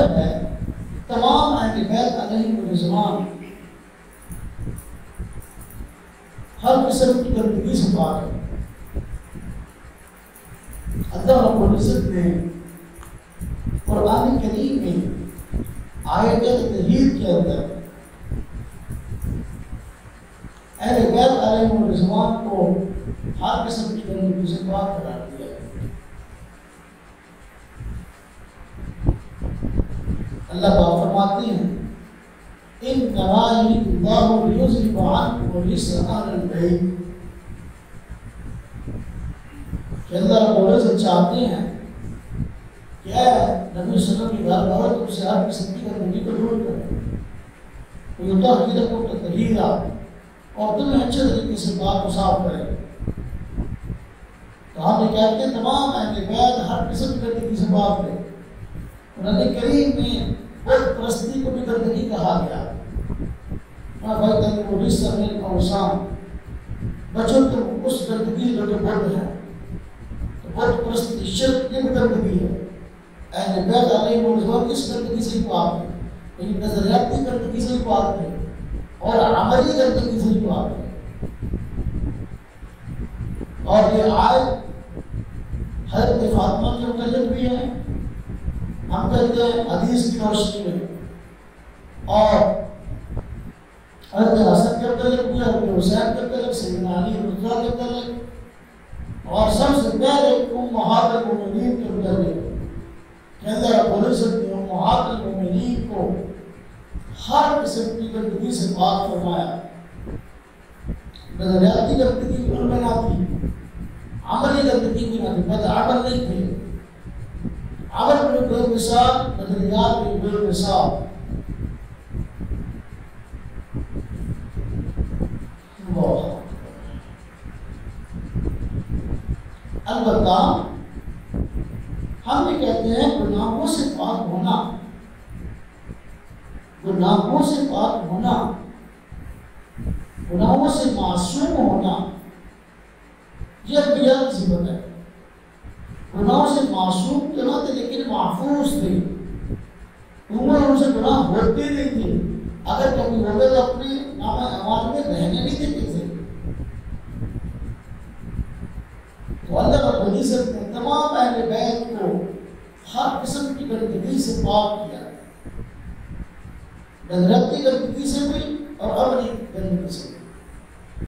وجہ ہے تمام اہل بیت علیہم الرضوان ہر قسم کی گندگی سے پاک ہے۔ اللہ رب العزت نے قرآن کریم میں آیت تطہیر کے اندر اہل بیت علیہم الرضوان کو ہر قسم کی گندگی سے پاک قرار دیا ہے۔ اللہ پاک فرماتے ہیں انما یرید اللہ لیذھب عنکم الرجس اہل البیت، کہ اللہ رب العزت چاہتے ہیں کہ اے نبی صلی اللہ علیہ وسلم کی گھر والوں تم سے ہر قسم کی گندگی کو دور کریں، ویطہرکم تطہیرا، اور تمہیں اچھے طریقے سے پاک و صاف کرے۔ تو ہم یہ کہتے ہیں تمام اہل بیت ہر قسم کی گندگی سے پاک ہے۔ قرآن کریم میں بت پرستی کو بھی گندگی کہا گیا، بچوں تم اس گندگی جو بت ہے، تو بت پرستی شرک یہ بھی گندگی ہے۔ اہل بیت علیہم الرضوان اس گندگی سے ہی پاک ہے، لیکن نظریاتی گندگی سے ہی پاک ہے اور عملی گندگی سے ہی پاک ہے۔ اور یہ آیت حضرت فاطمہ کے متعلق بھی ہے، ہم کہتے ہیں حدیث کی روشنی میں، اور حضرت حسن کے متعلق بھی، حضرت حسین کے متعلق، سیدنا علی رضی اللہ کے متعلق، اور سب سے پہلے امہات المومنین کے متعلق کہ اللہ رب العزت نے امہات المومنین کو ہر قسم کی گندگی سے پاک فرمایا۔ نظریاتی گندگی بھی ان میں نہ تھی، عملی گندگی بھی نہ تھی، بدعمل نہیں تھے، عمل میں بے مثال، نظریات میں بے مثال۔ البتہ ہم یہ کہتے ہیں گناہوں سے پاک ہونا، گناہوں سے پاک ہونا، گناہوں سے معصوم ہونا، یہ انبیاء کی صفت ہے۔ گناہوں سے معصوم تو نہ تھے لیکن محفوظ تھے، عمر ان سے گناہ ہوتے نہیں تھے، اگر کبھی ہوتے تو اپنے نام اعمال میں رہنے نہیں دیتے تھے۔ تو اللہ رب العزت نے تمام اہل بیت کو ہر قسم کی گندگی سے پاک کیا، نظریاتی گندگی سے بھی اور عملی گندگی سے بھی۔